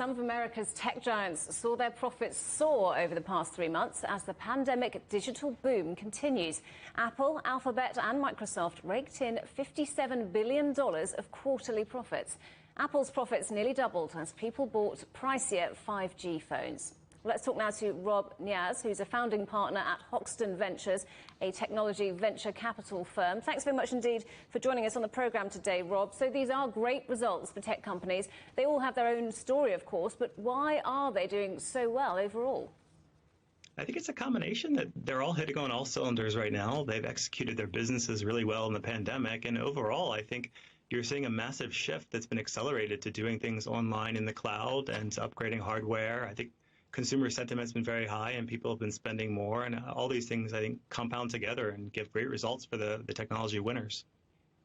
some of America's tech giants saw their profits soar over the past 3 months as the pandemic digital boom continues. Apple, Alphabet and Microsoft raked in $57 billion of quarterly profits. Apple's profits nearly doubled as people bought pricier 5G phones. Let's talk now to Rob Kniaz, who's a founding partner at Hoxton Ventures, a technology venture capital firm. Thanks very much indeed for joining us on the programme today, Rob. So these are great results for tech companies. They all have their own story, of course, but why are they doing so well overall? I think it's a combination that they're all hitting on all cylinders right now. They've executed their businesses really well in the pandemic, and overall, I think you're seeing a massive shift that's been accelerated to doing things online in the cloud and to upgrading hardware. I think consumer sentiment's been very high and people have been spending more, and all these things I think compound together and give great results for the technology winners.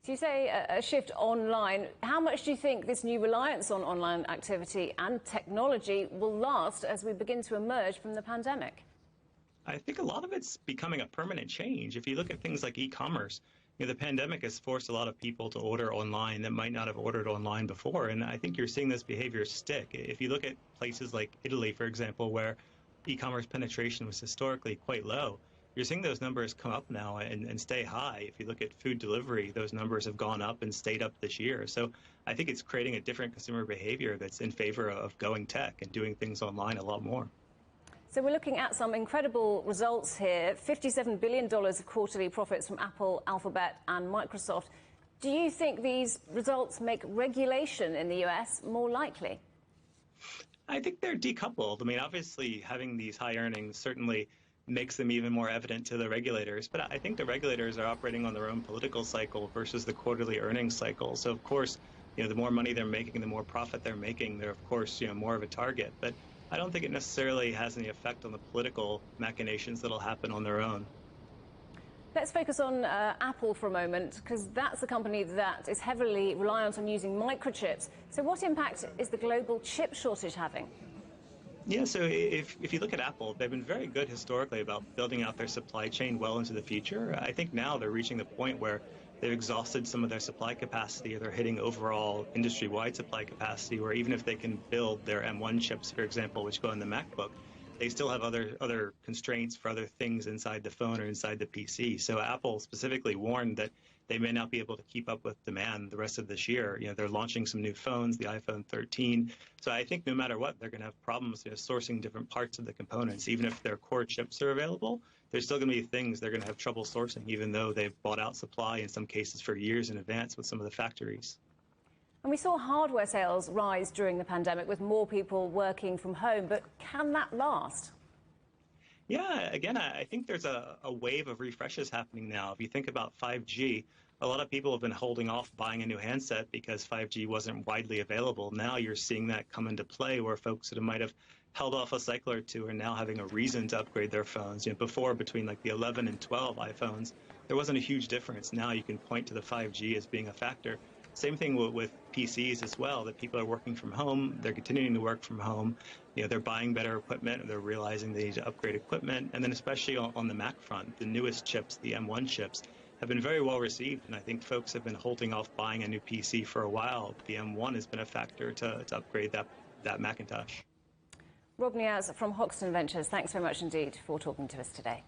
So you say a shift online. How much do you think this new reliance on online activity and technology will last as we begin to emerge from the pandemic? I think a lot of it's becoming a permanent change. If you look at things like e-commerce, the pandemic has forced a lot of people to order online that might not have ordered online before, and I think you're seeing this behavior stick. If you look at places like Italy, for example, where e-commerce penetration was historically quite low, you're seeing those numbers come up now and stay high. If you look at food delivery, those numbers have gone up and stayed up this year. So I think it's creating a different consumer behavior that's in favor of going tech and doing things online a lot more. So we're looking at some incredible results here, $57 billion of quarterly profits from Apple, Alphabet and Microsoft. Do you think these results make regulation in the US more likely? I think they're decoupled. I mean, obviously, having these high earnings certainly makes them even more evident to the regulators. But I think the regulators are operating on their own political cycle versus the quarterly earnings cycle. So, of course, the more money they're making, the more profit they're making, they're, of course, more of a target. But I don't think it necessarily has any effect on the political machinations that'll happen on their own. Let's focus on Apple for a moment, because that's a company that is heavily reliant on using microchips. So what impact is the global chip shortage having? Yeah, so if you look at Apple, they've been very good historically about building out their supply chain well into the future. I think now they're reaching the point where they've exhausted some of their supply capacity, or they're hitting overall industry-wide supply capacity, where even if they can build their M1 chips, for example, which go in the MacBook, they still have other constraints for other things inside the phone or inside the PC. So Apple specifically warned that they may not be able to keep up with demand the rest of this year. They're launching some new phones, the iPhone 13. So I think no matter what, they're going to have problems sourcing different parts of the components. Even if their core chips are available, there's still going to be things they're going to have trouble sourcing, even though they've bought out supply in some cases for years in advance with some of the factories. And we saw hardware sales rise during the pandemic with more people working from home, but can that last? Yeah, again, I think there's a wave of refreshes happening now. If you think about 5G, a lot of people have been holding off buying a new handset because 5G wasn't widely available. Now you're seeing that come into play, where folks that might have held off a cycle or two are now having a reason to upgrade their phones. Before, between like the 11 and 12 iPhones, there wasn't a huge difference. Now you can point to the 5G as being a factor. Same thing with PCs as well, that people are working from home, they're continuing to work from home, they're buying better equipment, or they're realizing they need to upgrade equipment, and then especially on the Mac front, the newest chips, the M1 chips, have been very well received, and I think folks have been holding off buying a new PC for a while. The M1 has been a factor to upgrade that Macintosh. Rob Kniaz from Hoxton Ventures, thanks very much indeed for talking to us today.